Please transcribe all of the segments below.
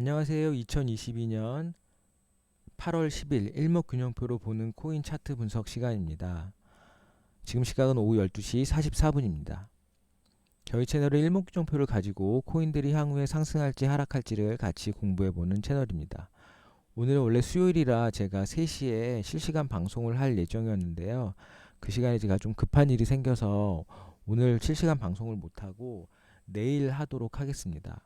안녕하세요. 2022년 8월 10일 일목균형표로 보는 코인 차트 분석 시간입니다. 지금 시각은 오후 12시 44분입니다. 저희 채널은 일목균형표를 가지고 코인들이 향후에 상승할지 하락할지를 같이 공부해보는 채널입니다. 오늘은 원래 수요일이라 제가 3시에 실시간 방송을 할 예정이었는데요. 그 시간에 제가 좀 급한 일이 생겨서 오늘 실시간 방송을 못하고 내일 하도록 하겠습니다.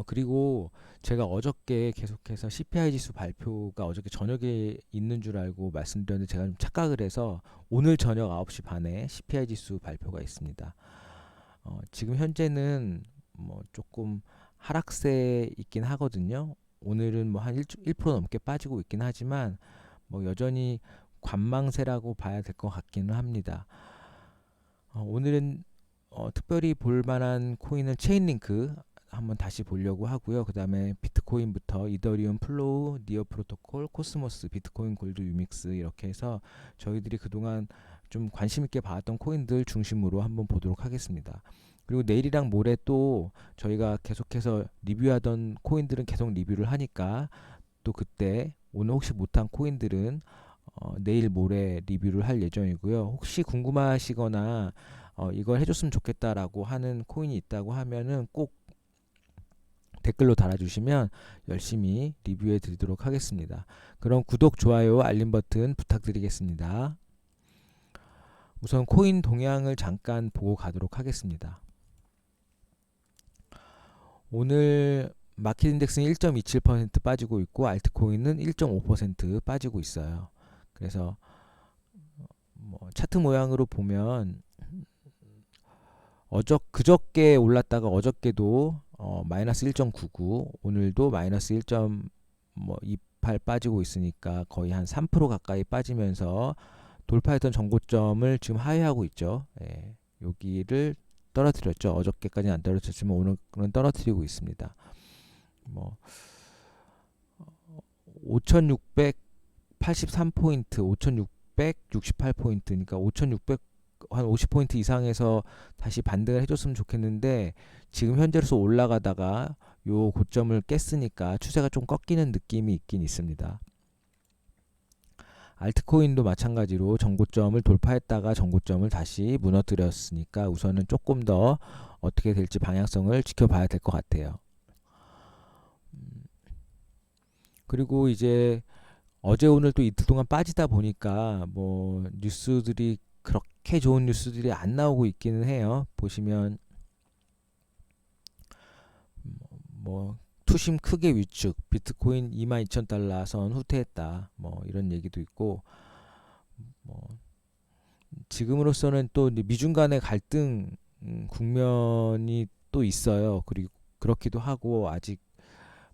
그리고 제가 어저께 계속해서 CPI 지수 발표가 어저께 저녁에 있는 줄 알고 말씀드렸는데 제가 좀 착각을 해서 오늘 저녁 9시 반에 CPI 지수 발표가 있습니다. 지금 현재는 뭐 조금 하락세에 있긴 하거든요. 오늘은 뭐 한 1% 넘게 빠지고 있긴 하지만 뭐 여전히 관망세라고 봐야 될 것 같기는 합니다. 오늘은 특별히 볼 만한 코인은 체인링크 한번 다시 보려고 하고요. 그 다음에 비트코인부터 이더리움, 플로우, 니어 프로토콜, 코스모스, 비트코인 골드, 유믹스 이렇게 해서 저희들이 그동안 좀 관심 있게 봐왔던 코인들 중심으로 한번 보도록 하겠습니다. 그리고 내일이랑 모레 또 저희가 계속해서 리뷰하던 코인들은 계속 리뷰를 하니까 또 그때 오늘 혹시 못한 코인들은 내일 모레 리뷰를 할 예정이고요. 혹시 궁금하시거나 이걸 해줬으면 좋겠다라고 하는 코인이 있다고 하면은 꼭 댓글로 달아주시면 열심히 리뷰해 드리도록 하겠습니다. 그럼 구독, 좋아요, 알림 버튼 부탁드리겠습니다. 우선 코인 동향을 잠깐 보고 가도록 하겠습니다. 오늘 마켓 인덱스는 1.27% 빠지고 있고 알트코인은 1.5% 빠지고 있어요. 그래서 뭐 차트 모양으로 보면 그저께 올랐다가 어저께도 마이너스 1.99 오늘도 마이너스 1.28 빠지고 있으니까 거의 한 3% 가까이 빠지면서 돌파했던 전고점을 지금 하회하고 있죠. 예, 여기를 떨어뜨렸죠. 어저께까지는 안 떨어졌지만 오늘은 떨어뜨리고 있습니다. 뭐 5683포인트, 5668포인트니까 5600 한 50포인트 이상에서 다시 반등을 해줬으면 좋겠는데 지금 현재로서 올라가다가 요 고점을 깼으니까 추세가 좀 꺾이는 느낌이 있긴 있습니다. 알트코인도 마찬가지로 전고점을 돌파했다가 전고점을 다시 무너뜨렸으니까 우선은 조금 더 어떻게 될지 방향성을 지켜봐야 될 것 같아요. 그리고 이제 어제 오늘 또 이틀 동안 빠지다 보니까 뭐 뉴스들이 그렇게 좋은 뉴스들이 안 나오고 있기는 해요. 보시면 뭐 투심 크게 위축, 비트코인 22,000달러 선 후퇴했다. 뭐 이런 얘기도 있고 뭐 지금으로서는 또 미중 간의 갈등 국면이 또 있어요. 그리고 그렇기도 하고 아직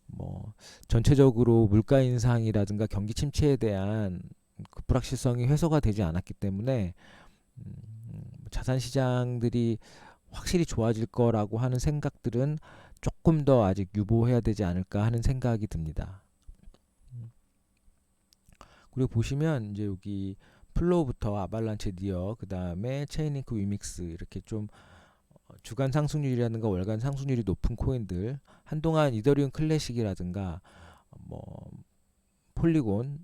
뭐 전체적으로 물가 인상이라든가 경기 침체에 대한 그 불확실성이 해소가 되지 않았기 때문에 자산 시장들이 확실히 좋아질 거라고 하는 생각들은 조금 더 아직 유보해야 되지 않을까 하는 생각이 듭니다. 그리고 보시면 이제 여기 플로우부터 아발란체 니어 그 다음에 체인링크 위믹스 이렇게 좀 주간 상승률이라든가 월간 상승률이 높은 코인들 한동안 이더리움 클래식이라든가 뭐 폴리곤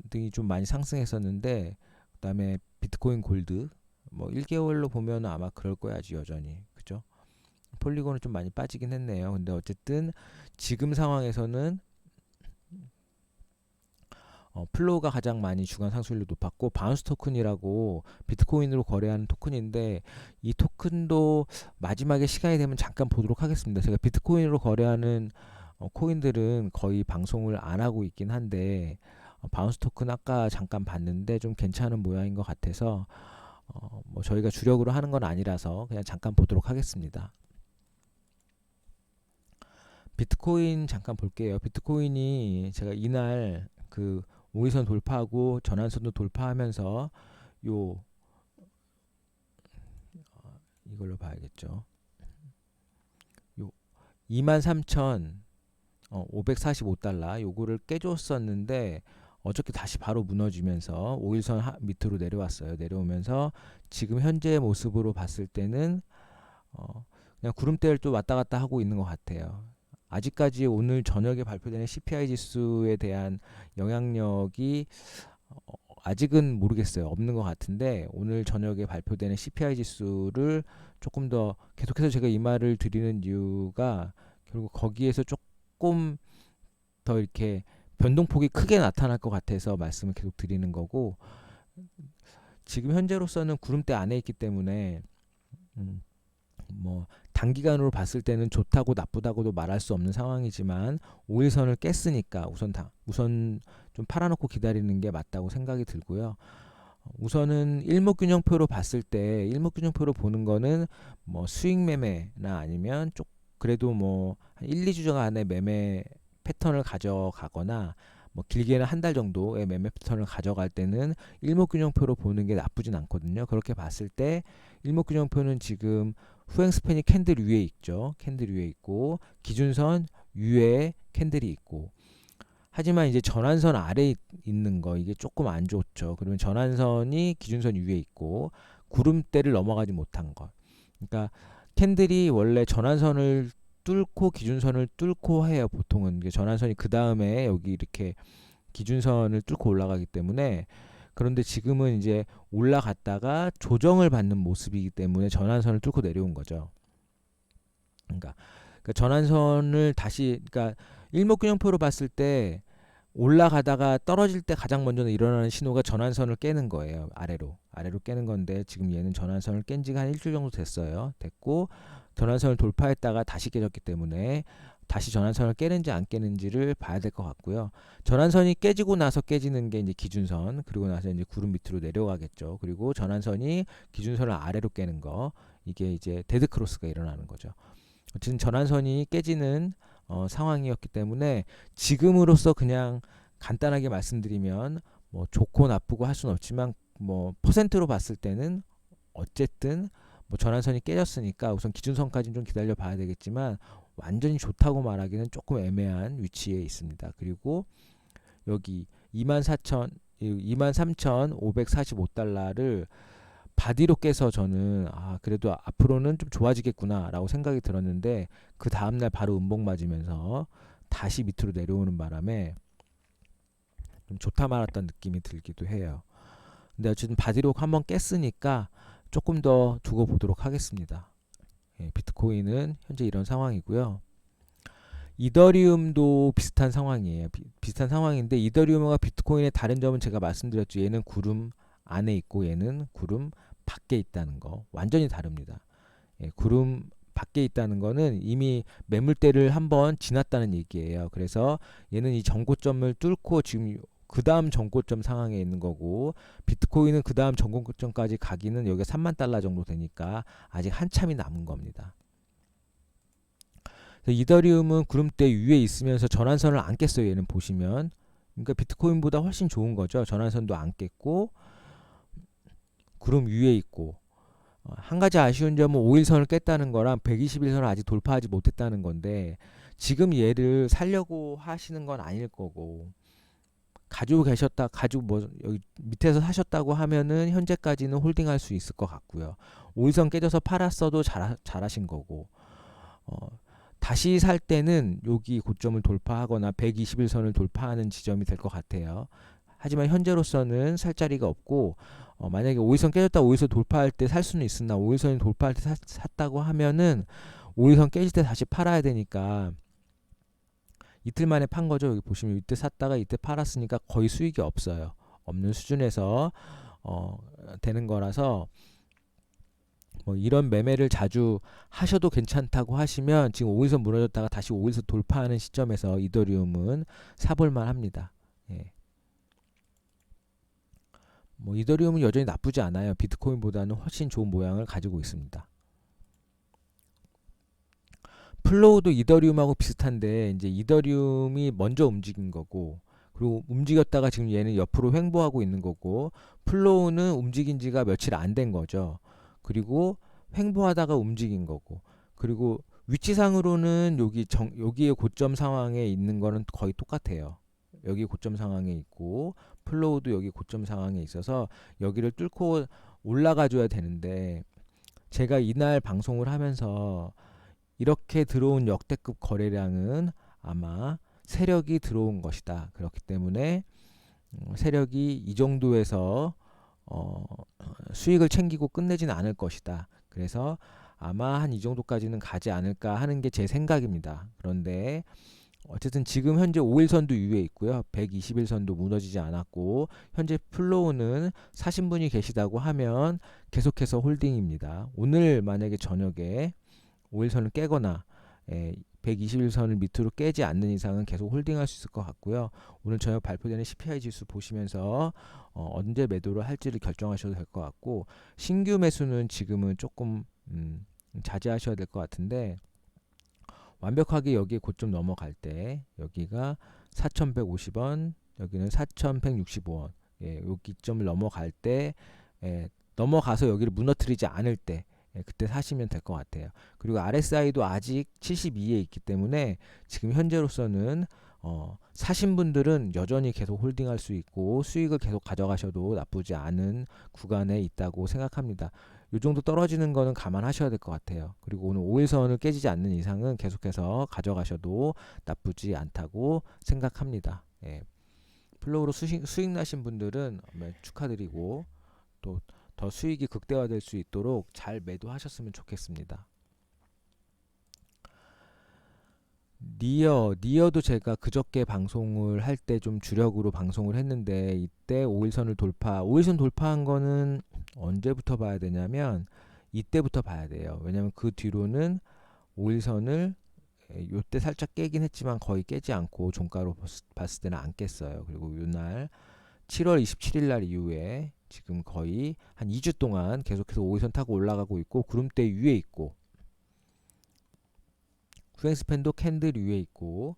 등이 좀 많이 상승했었는데 그 다음에 비트코인 골드 뭐 1개월로 보면 아마 그럴 거야 아직 여전히 그죠? 폴리곤은 좀 많이 빠지긴 했네요. 근데 어쨌든 지금 상황에서는 플로우가 가장 많이 주간 상승률이 높았고 바운스 토큰이라고 비트코인으로 거래하는 토큰인데 이 토큰도 마지막에 시간이 되면 잠깐 보도록 하겠습니다. 제가 비트코인으로 거래하는 코인들은 거의 방송을 안 하고 있긴 한데 바운스 토큰 아까 잠깐 봤는데 좀 괜찮은 모양인 것 같아서 뭐 저희가 주력으로 하는 건 아니라서 그냥 잠깐 보도록 하겠습니다. 비트코인 잠깐 볼게요. 비트코인이 제가 이날 그 5일선 돌파하고 전환선도 돌파하면서 요 이걸로 봐야겠죠. 요 23,545달러 요거를 깨줬었는데 어저께 다시 바로 무너지면서 5일선 밑으로 내려왔어요. 내려오면서 지금 현재의 모습으로 봤을 때는 그냥 구름대를 또 왔다 갔다 하고 있는 것 같아요. 아직까지 오늘 저녁에 발표되는 CPI 지수에 대한 영향력이 아직은 모르겠어요. 없는 것 같은데 오늘 저녁에 발표되는 CPI 지수를 조금 더 계속해서 제가 이 말을 드리는 이유가 결국 거기에서 조금 더 이렇게 변동폭이 크게 나타날 것 같아서 말씀을 계속 드리는 거고, 지금 현재로서는 구름대 안에 있기 때문에 음, 뭐 단기간으로 봤을 때는 좋다고 나쁘다고도 말할 수 없는 상황이지만 5일선을 깼으니까 우선 좀 팔아놓고 기다리는 게 맞다고 생각이 들고요. 우선은 일목균형표로 봤을 때 일목균형표로 보는 거는 뭐 수익 매매나 아니면 그래도 뭐 한 1, 2주 안에 매매 패턴을 가져가거나 뭐 길게는 한 달 정도의 매매 패턴을 가져갈 때는 일목균형표로 보는 게 나쁘진 않거든요. 그렇게 봤을 때 일목균형표는 지금 후행 스팬이 캔들 위에 있죠. 캔들 위에 있고 기준선 위에 캔들이 있고, 하지만 이제 전환선 아래에 있는 거 이게 조금 안 좋죠. 그러면 전환선이 기준선 위에 있고 구름대를 넘어가지 못한 것. 그러니까 캔들이 원래 전환선을 뚫고 기준선을 뚫고 해요. 보통은 전환선이 그 다음에 여기 이렇게 기준선을 뚫고 올라가기 때문에, 그런데 지금은 이제 올라갔다가 조정을 받는 모습이기 때문에 전환선을 뚫고 내려온 거죠. 그러니까 전환선을 다시, 그러니까 일목균형표로 봤을 때 올라가다가 떨어질 때 가장 먼저 일어나는 신호가 전환선을 깨는 거예요. 아래로 깨는 건데 지금 얘는 전환선을 깬 지가 한 일주일 정도 됐고 전환선을 돌파했다가 다시 깨졌기 때문에 다시 전환선을 깨는지 안 깨는지를 봐야 될 것 같고요. 전환선이 깨지고 나서 깨지는 게 이제 기준선, 그리고 나서 이제 구름 밑으로 내려가겠죠. 그리고 전환선이 기준선을 아래로 깨는 거, 이게 이제 데드 크로스가 일어나는 거죠. 어쨌든 전환선이 깨지는 상황이었기 때문에 지금으로서 그냥 간단하게 말씀드리면 뭐 좋고 나쁘고 할 수는 없지만 뭐 퍼센트로 봤을 때는 어쨌든 뭐 전환선이 깨졌으니까 우선 기준선까지는 좀 기다려 봐야 되겠지만 완전히 좋다고 말하기는 조금 애매한 위치에 있습니다. 그리고 여기 23,545달러를 바디로 깨서 저는 그래도 앞으로는 좀 좋아지겠구나라고 생각이 들었는데 그 다음날 바로 음봉 맞으면서 다시 밑으로 내려오는 바람에 좀 좋다 말았던 느낌이 들기도 해요. 근데 어쨌든 바디로 한번 깼으니까 조금 더 두고 보도록 하겠습니다. 비트코인은 현재 이런 상황이고요. 이더리움도 비슷한 상황이에요. 비슷한 상황인데 이더리움과 비트코인의 다른 점은 제가 말씀드렸죠. 얘는 구름 안에 있고 얘는 구름 밖에 있다는 거, 완전히 다릅니다. 구름 밖에 있다는 거는 이미 매물대를 한번 지났다는 얘기예요. 그래서 얘는 이 전고점을 뚫고 지금 그 다음 전고점 상황에 있는 거고, 비트코인은 그 다음 전고점까지 가기는 여기가 3만 달러 정도 되니까 아직 한참이 남은 겁니다. 이더리움은 구름대 위에 있으면서 전환선을 안 깼어요. 얘는 보시면, 그러니까 비트코인보다 훨씬 좋은 거죠. 전환선도 안 깼고 구름 위에 있고, 한 가지 아쉬운 점은 5일선을 깼다는 거랑 121선을 아직 돌파하지 못했다는 건데, 지금 얘를 살려고 하시는 건 아닐 거고, 가지고 뭐 여기 밑에서 사셨다고 하면은 현재까지는 홀딩할 수 있을 것 같고요. 5일선 깨져서 팔았어도 잘하신 거고, 다시 살 때는 여기 고점을 돌파하거나 121선을 돌파하는 지점이 될 것 같아요. 하지만 현재로서는 살 자리가 없고, 만약에 5일선 깨졌다 5일선 돌파할 때 살 수는 있으나 5일선이 돌파할 때 샀다고 하면은 5일선 깨질 때 다시 팔아야 되니까 이틀 만에 판 거죠. 여기 보시면 이때 샀다가 이때 팔았으니까 거의 수익이 없어요. 없는 수준에서 되는 거라서 뭐 이런 매매를 자주 하셔도 괜찮다고 하시면 지금 5일선 무너졌다가 다시 5일선 돌파하는 시점에서 이더리움은 사볼만 합니다. 예. 뭐 이더리움은 여전히 나쁘지 않아요. 비트코인보다는 훨씬 좋은 모양을 가지고 있습니다. 플로우도 이더리움하고 비슷한데 이제 이더리움이 먼저 움직인 거고, 그리고 움직였다가 지금 얘는 옆으로 횡보하고 있는 거고, 플로우는 움직인 지가 며칠 안 된 거죠. 그리고 횡보하다가 움직인 거고, 그리고 위치상으로는 여기에 고점 상황에 있는 거는 거의 똑같아요. 여기 고점 상황에 있고 플로우도 여기 고점 상황에 있어서 여기를 뚫고 올라가 줘야 되는데, 제가 이날 방송을 하면서 이렇게 들어온 역대급 거래량은 아마 세력이 들어온 것이다. 그렇기 때문에 세력이 이 정도에서 어, 수익을 챙기고 끝내지는 않을 것이다. 그래서 아마 한 이 정도까지는 가지 않을까 하는 게 제 생각입니다. 그런데 어쨌든 지금 현재 5일선도 유예해 있고요. 121선도 무너지지 않았고 현재 플로우는 사신 분이 계시다고 하면 계속해서 홀딩입니다. 오늘 만약에 저녁에 5일선을 깨거나 121선을 밑으로 깨지 않는 이상은 계속 홀딩할 수 있을 것 같고요. 오늘 저녁 발표되는 CPI 지수 보시면서 언제 매도를 할지를 결정하셔도 될 것 같고, 신규 매수는 지금은 조금 자제하셔야 될 것 같은데, 완벽하게 여기에 고점 넘어갈 때 여기가 4,150원, 여기는 4,165원, 요 기점을 넘어갈 때, 넘어가서 여기를 무너뜨리지 않을 때, 그때 사시면 될 것 같아요. 그리고 RSI도 아직 72에 있기 때문에 지금 현재로서는 사신 분들은 여전히 계속 홀딩할 수 있고 수익을 계속 가져가셔도 나쁘지 않은 구간에 있다고 생각합니다. 이 정도 떨어지는 거는 감안하셔야 될 것 같아요. 그리고 오늘 5일선을 깨지지 않는 이상은 계속해서 가져가셔도 나쁘지 않다고 생각합니다. 플로우로 수익 나신 분들은 축하드리고, 또 더 수익이 극대화될 수 있도록 잘 매도하셨으면 좋겠습니다. 니어도 제가 그저께 방송을 할 때 좀 주력으로 방송을 했는데, 이때 5일선 돌파한 거는 언제부터 봐야 되냐면 이때부터 봐야 돼요. 왜냐면 그 뒤로는 5일선을 요때 살짝 깨긴 했지만 거의 깨지 않고 종가로 봤을 때는 안 깼어요. 그리고 요날 7월 27일 날 이후에 지금 거의 한 2주 동안 계속해서 5일선 타고 올라가고 있고, 구름대 위에 있고, 후행스팬도 캔들 위에 있고,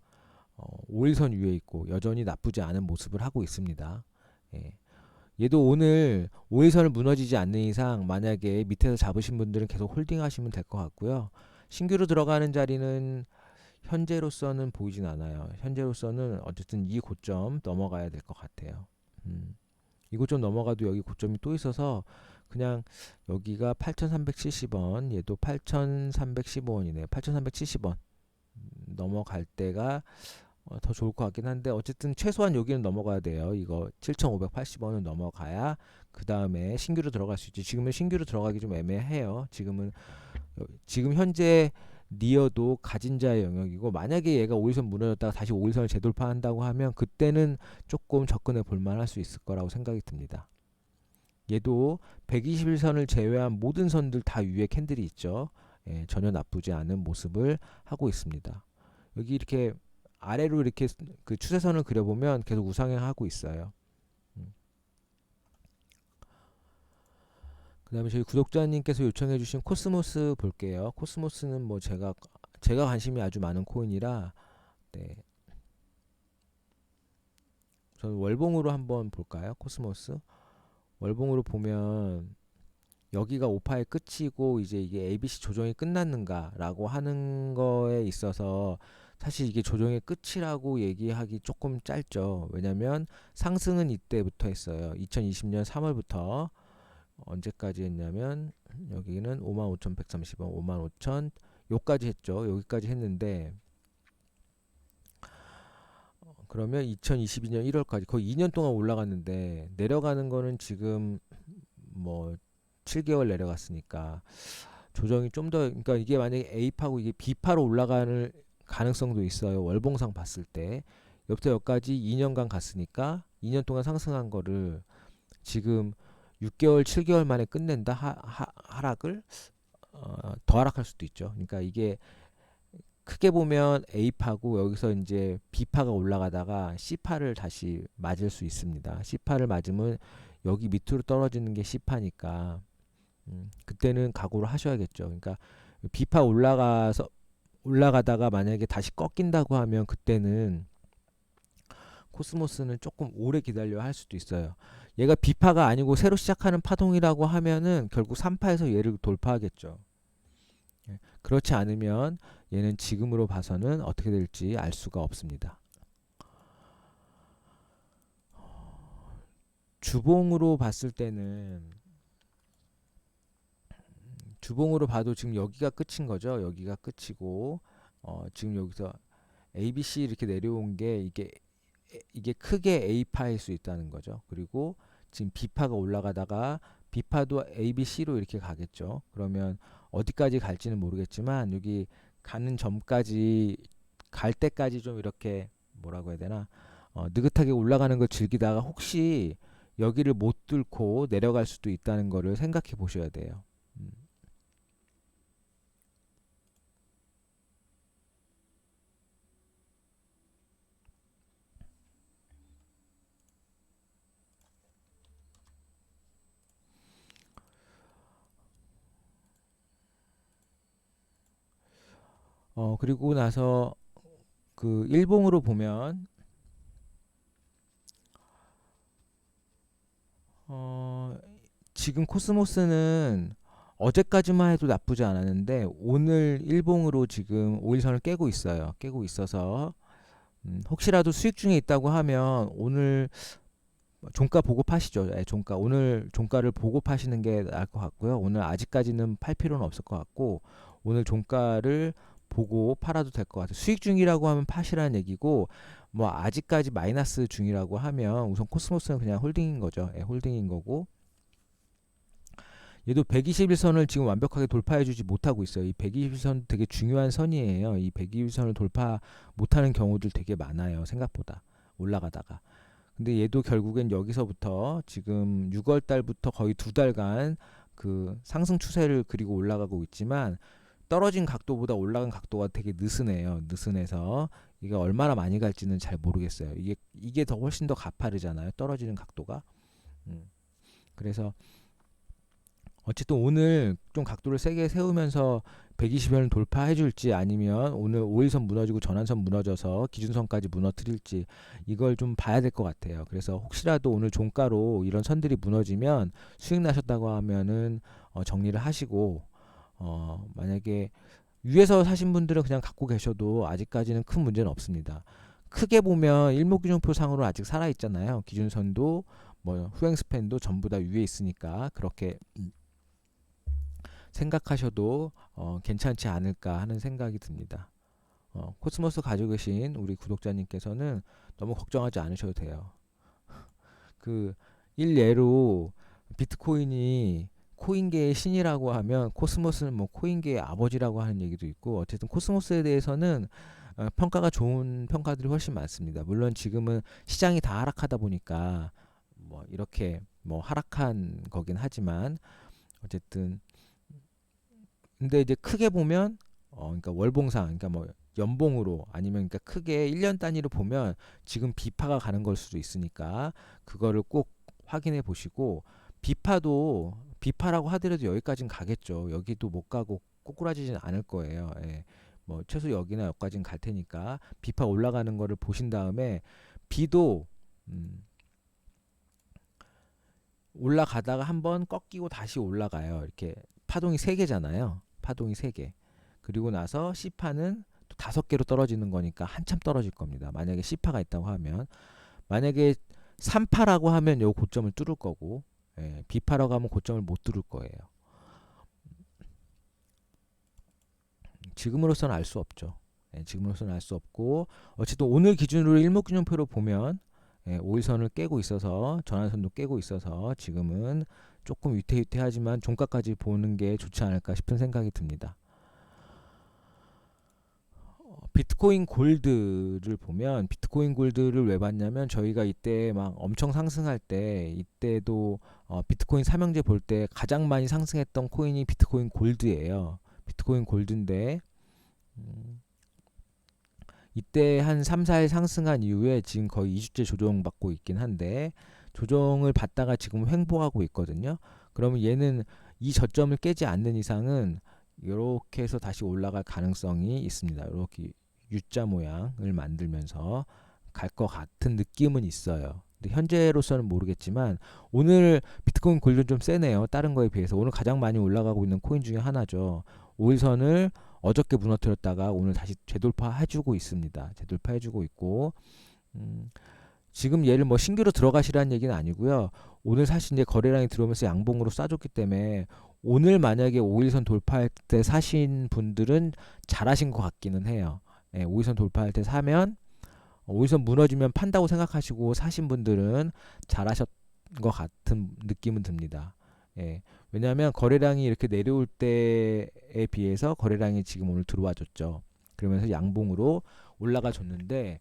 5일선 위에 있고, 여전히 나쁘지 않은 모습을 하고 있습니다. 얘도 오늘 5일선을 무너지지 않는 이상 만약에 밑에서 잡으신 분들은 계속 홀딩 하시면 될 것 같고요. 신규로 들어가는 자리는 현재로서는 보이진 않아요. 현재로서는 어쨌든 이 고점 넘어가야 될 것 같아요. 이 고점 넘어가도 여기 고점이 또 있어서 그냥 여기가 8,370원, 얘도 8,315원이네요. 8,370원 넘어갈 때가 더 좋을 것 같긴 한데, 어쨌든 최소한 여기는 넘어가야 돼요. 이거 7,580원은 넘어가야 그 다음에 신규로 들어갈 수 있지. 지금은 신규로 들어가기 좀 애매해요. 지금 현재 니어도 가진 자의 영역이고, 만약에 얘가 5일선 무너졌다가 다시 5일선을 재돌파한다고 하면 그때는 조금 접근해 볼만 할 수 있을 거라고 생각이 듭니다. 얘도 121선을 제외한 모든 선들 다 위에 캔들이 있죠. 전혀 나쁘지 않은 모습을 하고 있습니다. 여기 이렇게 아래로 이렇게 그 추세선을 그려보면 계속 우상향하고 있어요. 그 다음에 저희 구독자님께서 요청해주신 코스모스 볼게요. 코스모스는 뭐 제가 관심이 아주 많은 코인이라, 네, 저는 월봉으로 한번 볼까요? 코스모스 월봉으로 보면 여기가 오파의 끝이고 이제 이게 ABC 조정이 끝났는가라고 하는 거에 있어서 사실 이게 조정의 끝이라고 얘기하기 조금 짧죠. 왜냐면 상승은 이때부터 했어요. 2020년 3월부터 언제까지 했냐면 여기는 55,130원, 55,000 요까지 했죠. 여기까지 했는데, 그러면 2022년 1월까지 거의 2년 동안 올라갔는데, 내려가는 거는 지금 뭐 7개월 내려갔으니까 조정이 좀 더, 그러니까 이게 만약에 A파고 이게 B파로 올라가는 가능성도 있어요. 월봉상 봤을 때 여기부터 여기까지 2년간 갔으니까 2년 동안 상승한 거를 지금 6개월, 7개월 만에 끝낸다. 하락을 더 하락할 수도 있죠. 그러니까 이게 크게 보면 A파고 여기서 이제 B파가 올라가다가 C파를 다시 맞을 수 있습니다. C파를 맞으면 여기 밑으로 떨어지는 게 C파니까 그때는 각오를 하셔야겠죠. 그러니까 B파 올라가다가 만약에 다시 꺾인다고 하면 그때는 코스모스는 조금 오래 기다려야 할 수도 있어요. 얘가 B파가 아니고 새로 시작하는 파동이라고 하면은 결국 3파에서 얘를 돌파하겠죠. 그렇지 않으면 얘는 지금으로 봐서는 어떻게 될지 알 수가 없습니다. 주봉으로 봤을 때는 주봉으로 봐도 지금 여기가 끝인 거죠. 여기가 끝이고 지금 여기서 ABC 이렇게 내려온 게 이게 크게 A파일 수 있다는 거죠. 그리고 지금 B파가 올라가다가 B파도 ABC로 이렇게 가겠죠. 그러면 어디까지 갈지는 모르겠지만 여기 가는 점까지 갈 때까지 좀 이렇게 뭐라고 해야 되나 느긋하게 올라가는 걸 즐기다가 혹시 여기를 못 뚫고 내려갈 수도 있다는 거를 생각해 보셔야 돼요. 음. 그리고 나서 그 일봉으로 보면 어, 지금 코스모스는 어제까지만 해도 나쁘지 않았는데 오늘 일봉으로 지금 5일선을 깨고 있어요. 깨고 있어서 혹시라도 수익 중에 있다고 하면 오늘 종가 보고 파시죠. 예, 종가 오늘 종가를 보고 파시는 게 나을 것 같고요. 오늘 아직까지는 팔 필요는 없을 것 같고 오늘 종가를 보고 팔아도 될 것 같아요. 수익 중이라고 하면 파시라는 얘기고 뭐 아직까지 마이너스 중이라고 하면 우선 코스모스는 그냥 홀딩인 거죠. 예, 홀딩인 거고 얘도 121선을 지금 완벽하게 돌파해주지 못하고 있어요. 이 121선 되게 중요한 선이에요. 이 121선을 돌파 못하는 경우들 되게 많아요. 생각보다 올라가다가. 근데 얘도 결국엔 여기서부터 지금 6월 달부터 거의 2달간 그 상승 추세를 그리고 올라가고 있지만 떨어진 각도보다 올라간 각도가 되게 느슨해요. 느슨해서 이게 얼마나 많이 갈지는 잘 모르겠어요. 이게 더 훨씬 더 가파르잖아요. 떨어지는 각도가. 그래서 어쨌든 오늘 좀 각도를 세게 세우면서 120을 돌파해 줄지 아니면 오늘 5일선 무너지고 전환선 무너져서 기준선까지 무너뜨릴지 이걸 좀 봐야 될 것 같아요. 그래서 혹시라도 오늘 종가로 이런 선들이 무너지면 수익 나셨다고 하면은 정리를 하시고 만약에 위에서 사신 분들은 그냥 갖고 계셔도 아직까지는 큰 문제는 없습니다. 크게 보면 일목균형표 상으로 아직 살아 있잖아요. 기준선도 뭐 후행 스팬도 전부 다 위에 있으니까 그렇게 생각하셔도 괜찮지 않을까 하는 생각이 듭니다. 코스모스 가지고 계신 우리 구독자님께서는 너무 걱정하지 않으셔도 돼요. 그 일례로 비트코인이 코인계의 신이라고 하면 코스모스는 뭐 코인계의 아버지라고 하는 얘기도 있고 어쨌든 코스모스에 대해서는 평가가 좋은 평가들이 훨씬 많습니다. 물론 지금은 시장이 다 하락하다 보니까 뭐 이렇게 뭐 하락한 거긴 하지만 어쨌든 근데 이제 크게 보면 그러니까 월봉상 그러니까 뭐 연봉으로 아니면 그러니까 크게 1년 단위로 보면 지금 비파가 가는 걸 수도 있으니까 그거를 꼭 확인해 보시고 비파도 비파라고 하더라도 여기까지는 가겠죠. 여기도 못 가고 꼬꾸라지진 않을 거예요. 예. 뭐 최소 여기나 여기까지는 갈 테니까 비파 올라가는 거를 보신 다음에 비도 올라가다가 한번 꺾이고 다시 올라가요. 이렇게 파동이 3개잖아요. 파동이 3개. 그리고 나서 C파는 또 5개로 떨어지는 거니까 한참 떨어질 겁니다. 만약에 C파가 있다고 하면 만약에 3파라고 하면 요 고점을 뚫을 거고 B파라고 하면 고점을 못 뚫을 거예요. 지금으로서는 알 수 없죠. 지금으로서는 알 수 없고 어쨌든 오늘 기준으로 일목균형표로 보면 5일선을 깨고 있어서 전환선도 깨고 있어서 지금은 조금 위태위태하지만 종가까지 보는 게 좋지 않을까 싶은 생각이 듭니다. 비트코인 골드를 보면 비트코인 골드를 왜 봤냐면 저희가 이때 막 엄청 상승할 때 이때도 비트코인 삼형제 볼 때 가장 많이 상승했던 코인이 비트코인 골드예요. 비트코인 골드인데 이때 한 3, 4일 상승한 이후에 지금 거의 2주째 조정받고 있긴 한데 조정을 받다가 지금 횡보하고 있거든요. 그러면 얘는 이 저점을 깨지 않는 이상은 이렇게 해서 다시 올라갈 가능성이 있습니다. 이렇게 U자 모양을 만들면서 갈 것 같은 느낌은 있어요. 근데 현재로서는 모르겠지만 오늘 비트코인 골드는 좀 세네요. 다른 거에 비해서 오늘 가장 많이 올라가고 있는 코인 중에 하나죠. 5일선을 어저께 무너뜨렸다가 오늘 다시 재돌파해주고 있습니다. 재돌파해주고 있고 지금 얘를 뭐 신규로 들어가시라는 얘기는 아니고요. 오늘 사실 이제 거래량이 들어오면서 양봉으로 쏴줬기 때문에 오늘 만약에 5일선 돌파할 때 사신 분들은 잘하신 것 같기는 해요. 5일선 돌파할 때 사면 5일선 무너지면 판다고 생각하시고 사신 분들은 잘하셨 것 같은 느낌은 듭니다. 예. 왜냐하면 거래량이 이렇게 내려올 때에 비해서 거래량이 지금 오늘 들어와 줬죠. 그러면서 양봉으로 올라가 줬는데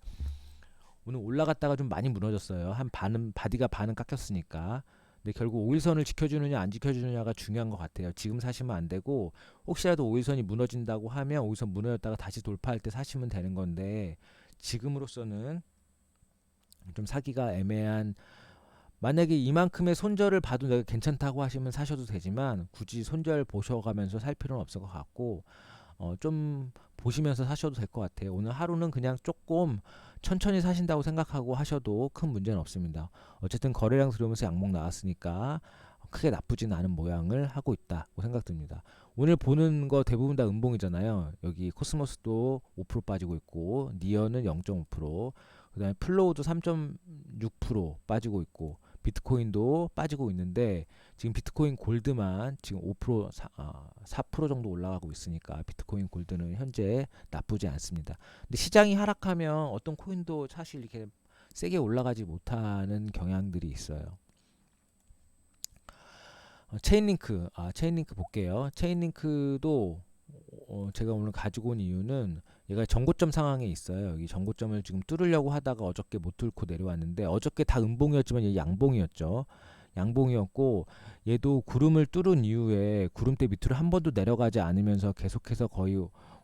오늘 올라갔다가 좀 많이 무너졌어요. 한 반은 바디가 반은 깎였으니까. 근데 결국 5일선을 지켜주느냐 안 지켜주느냐가 중요한 것 같아요. 지금 사시면 안 되고 혹시라도 5일선이 무너진다고 하면 5일선 무너졌다가 다시 돌파할 때 사시면 되는 건데 지금으로서는 좀 사기가 애매한. 만약에 이만큼의 손절을 봐도 내가 괜찮다고 하시면 사셔도 되지만 굳이 손절 보셔가면서 살 필요는 없을 것 같고 좀 보시면서 사셔도 될 것 같아요. 오늘 하루는 그냥 조금 천천히 사신다고 생각하고 하셔도 큰 문제는 없습니다. 어쨌든 거래량 들어오면서 양목 나왔으니까 크게 나쁘진 않은 모양을 하고 있다고 생각됩니다. 오늘 보는 거 대부분 다 음봉이잖아요. 여기 코스모스도 5% 빠지고 있고 니어는 0.5%, 그다음에 플로우도 3.6% 빠지고 있고 비트코인도 빠지고 있는데 지금 비트코인 골드만 지금 5% 4% 정도 올라가고 있으니까 비트코인 골드는 현재 나쁘지 않습니다. 근데 시장이 하락하면 어떤 코인도 사실 이렇게 세게 올라가지 못하는 경향들이 있어요. 체인링크 볼게요. 체인링크도 제가 오늘 가지고 온 이유는 얘가 전고점 상황에 있어요. 여기 전고점을 지금 뚫으려고 하다가 어저께 못 뚫고 내려왔는데 어저께 다 음봉이었지만 얘 양봉이었죠. 양봉이었고 얘도 구름을 뚫은 이후에 구름대 밑으로 한 번도 내려가지 않으면서 계속해서 거의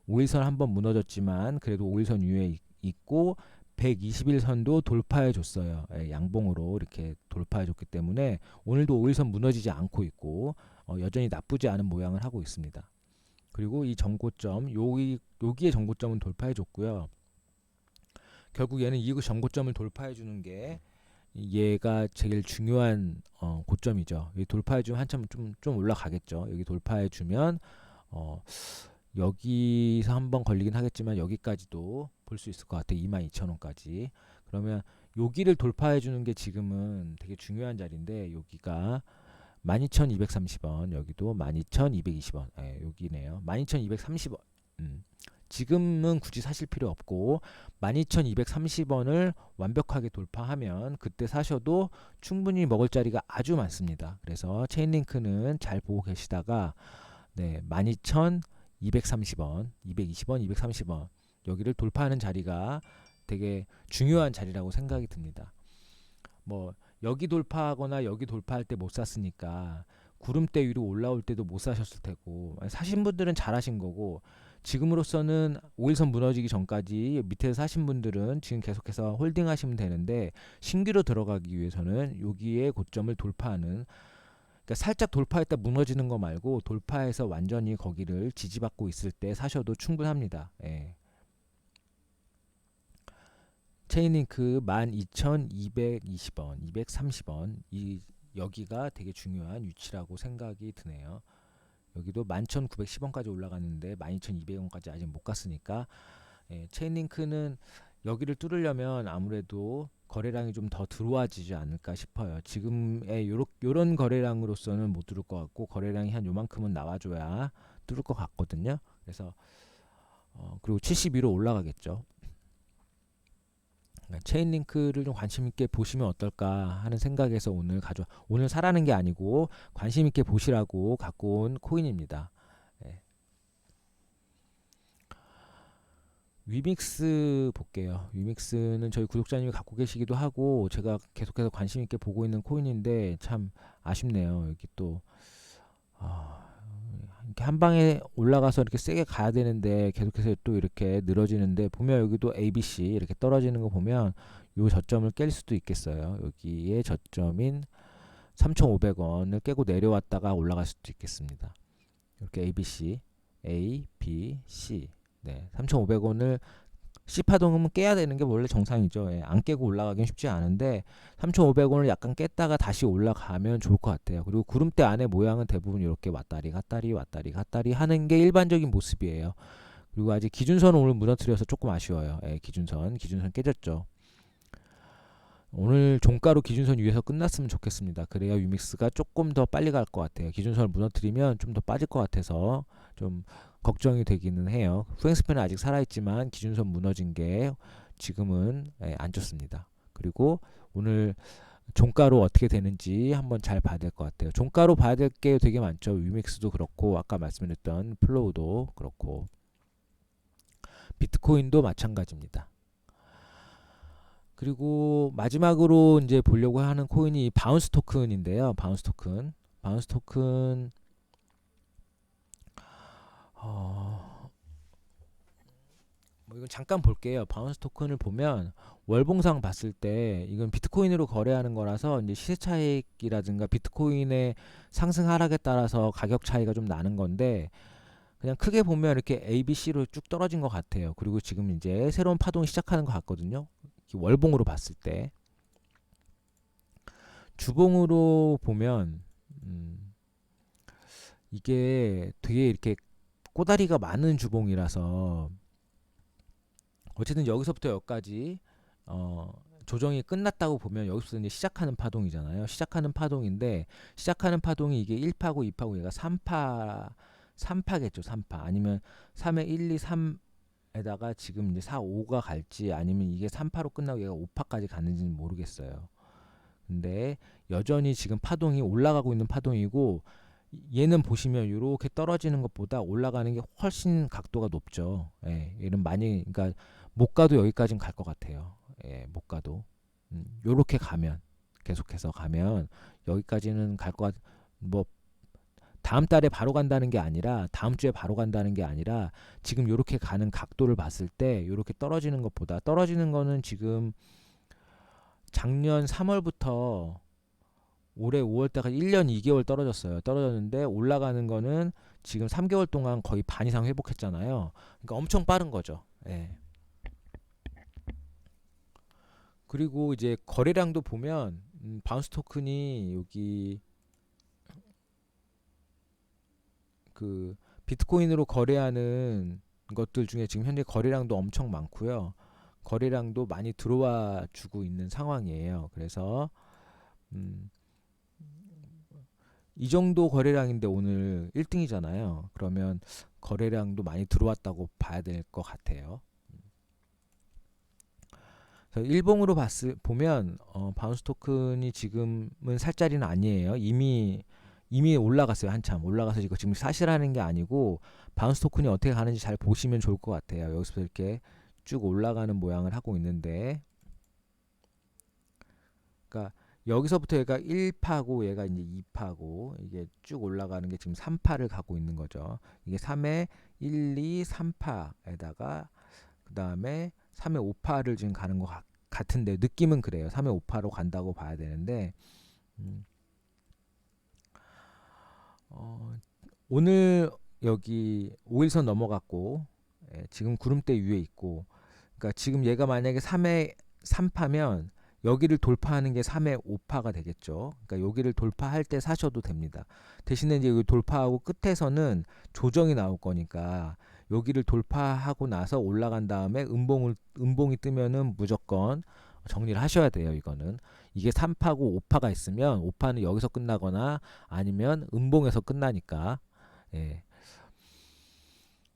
5일선 한 번 무너졌지만 그래도 5일선 위에 있고 121선도 돌파해 줬어요. 양봉으로 이렇게 돌파해 줬기 때문에 오늘도 5일선 무너지지 않고 있고 여전히 나쁘지 않은 모양을 하고 있습니다. 그리고 이 정고점 여기에 정고점은 돌파해 줬고요. 결국 얘는 이 정고점을 돌파해 주는 게 얘가 제일 중요한 고점이죠. 이 돌파해 주면 한참 좀 올라가겠죠. 여기 돌파해 주면 여기서 한번 걸리긴 하겠지만 여기까지도 볼 수 있을 것 같아요. 22,000원까지. 그러면 여기를 돌파해 주는 게 지금은 되게 중요한 자리인데 여기가 12,230원, 여기도 12,220원. 여기네요. 12,230원. 지금은 굳이 사실 필요 없고 12,230원을 완벽하게 돌파하면 그때 사셔도 충분히 먹을 자리가 아주 많습니다. 그래서 체인링크는 잘 보고 계시다가 12,230원, 220원, 230원 여기를 돌파하는 자리가 되게 중요한 자리라고 생각이 듭니다. 뭐 여기 돌파하거나 여기 돌파할 때 못 샀으니까 구름대 위로 올라올 때도 못 사셨을 테고 사신 분들은 잘하신 거고 지금으로서는 5일선 무너지기 전까지 밑에서 사신 분들은 지금 계속해서 홀딩 하시면 되는데 신규로 들어가기 위해서는 여기에 고점을 돌파하는, 그러니까 살짝 돌파했다 무너지는 거 말고 돌파해서 완전히 거기를 지지받고 있을 때 사셔도 충분합니다. 체인링크 12,220원, 230원 여기가 되게 중요한 위치라고 생각이 드네요. 여기도 11,910원까지 올라갔는데 12,200원까지 아직 못 갔으니까 체인링크는 여기를 뚫으려면 아무래도 거래량이 좀 더 들어와지지 않을까 싶어요. 지금의 요런 거래량으로서는 못 뚫을 것 같고 거래량이 한 요만큼은 나와줘야 뚫을 것 같거든요. 그래서 그리고 72로 올라가겠죠. 체인링크를 좀 관심 있게 보시면 어떨까 하는 생각에서 오늘 사라는 게 아니고 관심 있게 보시라고 갖고 온 코인입니다. 위믹스 볼게요. 위믹스는 저희 구독자님이 갖고 계시기도 하고 제가 계속해서 관심 있게 보고 있는 코인인데 참 아쉽네요. 여기 또 이렇게 한 방에 올라가서 이렇게 세게 가야 되는데 계속해서 또 이렇게 늘어지는데 보면 여기도 ABC 이렇게 떨어지는 거 보면 요 저점을 깰 수도 있겠어요. 여기에 저점인 3,500원을 깨고 내려왔다가 올라갈 수도 있겠습니다. 이렇게 ABC, A, B, C. 3,500원을 C파동은 깨야 되는 게 원래 정상이죠. 안 깨고 올라가긴 쉽지 않은데 3,500원을 약간 깼다가 다시 올라가면 좋을 것 같아요. 그리고 구름대 안의 모양은 대부분 이렇게 왔다리 갔다리 왔다리 갔다리 하는 게 일반적인 모습이에요. 그리고 아직 기준선은 오늘 무너뜨려서 조금 아쉬워요. 기준선 깨졌죠. 오늘 종가로 기준선 위에서 끝났으면 좋겠습니다. 그래야 유믹스가 조금 더 빨리 갈 것 같아요. 기준선을 무너뜨리면 좀 더 빠질 것 같아서 좀 걱정이 되기는 해요. 후행스팬은 아직 살아있지만 기준선 무너진 게 지금은 안 좋습니다. 그리고 오늘 종가로 어떻게 되는지 한번 잘 봐야 될 것 같아요. 종가로 봐야 될 게 되게 많죠. 유믹스도 그렇고 아까 말씀드렸던 플로우도 그렇고 비트코인도 마찬가지입니다. 그리고 마지막으로 이제 보려고 하는 코인이 바운스 토큰인데요. 바운스 토큰. 바운스 토큰 뭐 이건 잠깐 볼게요. 바운스 토큰을 보면 월봉상 봤을 때 이건 비트코인으로 거래하는 거라서 이제 시세 차익이라든가 비트코인의 상승 하락에 따라서 가격 차이가 좀 나는 건데 그냥 크게 보면 이렇게 A, B, C로 쭉 떨어진 것 같아요. 그리고 지금 이제 새로운 파동이 시작하는 것 같거든요. 월봉으로 봤을 때 주봉으로 보면 이게 되게 이렇게 꼬다리가 많은 주봉이라서 어쨌든 여기서부터 여기까지 조정이 끝났다고 보면 여기서 이제 시작하는 파동이잖아요. 시작하는 파동인데 시작하는 파동이 이게 1파고 2파고 얘가 3파겠죠. 3파 아니면 3의 1, 2, 3에다가 지금 이제 4, 5가 갈지 아니면 이게 3파로 끝나고 얘가 5파까지 가는지는 모르겠어요. 근데 여전히 지금 파동이 올라가고 있는 파동이고 얘는 보시면 이렇게 떨어지는 것보다 올라가는 게 훨씬 각도가 높죠. 예, 얘는 많이 그러니까 못 가도 여기까지는 갈 것 같아요. 예, 못 가도 요렇게 가면 계속해서 가면 여기까지는 갈 것 같. 뭐 다음 달에 바로 간다는 게 아니라 다음 주에 바로 간다는 게 아니라 지금 요렇게 가는 각도를 봤을 때 요렇게 떨어지는 것보다 떨어지는 거는 지금 작년 3월부터 올해 5월 때까지 1년 2개월 떨어졌어요. 떨어졌는데 올라가는 거는 지금 3개월 동안 거의 반 이상 회복했잖아요. 그러니까 엄청 빠른 거죠. 예. 그리고 이제 거래량도 보면 바운스 토큰이 여기 그 비트코인으로 거래하는 것들 중에 지금 현재 거래량도 엄청 많고요. 거래량도 많이 들어와 주고 있는 상황이에요. 그래서 이 정도 거래량인데 오늘 1등이잖아요. 그러면 거래량도 많이 들어왔다고 봐야 될 것 같아요. 그래서 일봉으로 보면 바운스 토큰이 지금은 살 자리는 아니에요. 이미 올라갔어요. 한참 올라가서 이거 지금 사실하는 게 아니고 바운스 토큰이 어떻게 가는지 잘 보시면 좋을 것 같아요. 여기서 이렇게 쭉 올라가는 모양을 하고 있는데, 그러니까 여기서부터 얘가 1파고 얘가 이제 2파고 이게 쭉 올라가는 게 지금 3파를 가고 있는 거죠. 이게 3의 1, 2, 3파에다가 그 다음에 3의 5파를 지금 가는 것 같은데 느낌은 그래요. 3의 5파로 간다고 봐야 되는데 오늘 여기 5일선 넘어갔고 지금 구름대 위에 있고 그러니까 지금 얘가 만약에 3의 3파면 여기를 돌파하는 게 3의 5파가 되겠죠. 그러니까 여기를 돌파할 때 사셔도 됩니다. 대신에 이제 여기 돌파하고 끝에서는 조정이 나올 거니까 여기를 돌파하고 나서 올라간 다음에 음봉이 뜨면은 무조건 정리를 하셔야 돼요. 이거는 이게 3파고 5파가 있으면 5파는 여기서 끝나거나 아니면 음봉에서 끝나니까. 예.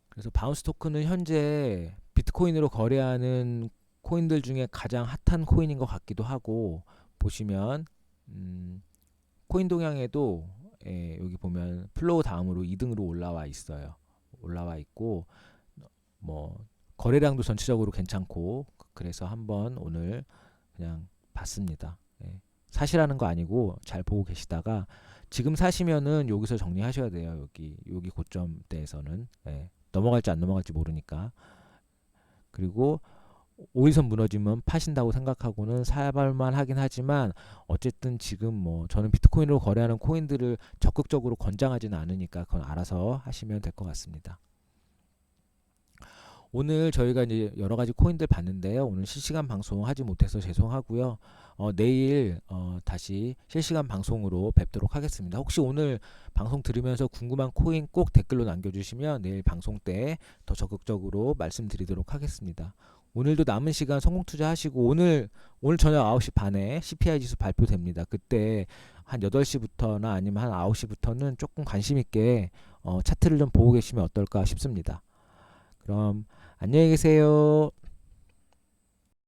그래서 바운스 토큰은 현재 비트코인으로 거래하는 코인들 중에 가장 핫한 코인인 것 같기도 하고 보시면 코인 동향에도 여기 보면 플로우 다음으로 2등으로 올라와 있어요. 올라와 있고 뭐 거래량도 전체적으로 괜찮고 그래서 한번 오늘 그냥 봤습니다. 사실하는 거 아니고 잘 보고 계시다가 지금 사시면은 여기서 정리하셔야 돼요. 여기 고점대에서는 넘어갈지 안 넘어갈지 모르니까. 그리고 5일선 무너지면 파신다고 생각하고는 사발만 하긴 하지만 어쨌든 지금 뭐 저는 비트코인으로 거래하는 코인들을 적극적으로 권장하지는 않으니까 그건 알아서 하시면 될 것 같습니다. 오늘 저희가 이제 여러 가지 코인들 봤는데요. 오늘 실시간 방송 하지 못해서 죄송하고요. 내일 다시 실시간 방송으로 뵙도록 하겠습니다. 혹시 오늘 방송 들으면서 궁금한 코인 꼭 댓글로 남겨주시면 내일 방송 때 더 적극적으로 말씀드리도록 하겠습니다. 오늘도 남은 시간 성공 투자하시고 오늘 저녁 9시 반에 CPI 지수 발표됩니다. 그때 한 8시부터나 아니면 한 9시부터는 조금 관심 있게 차트를 좀 보고 계시면 어떨까 싶습니다. 그럼 안녕히 계세요.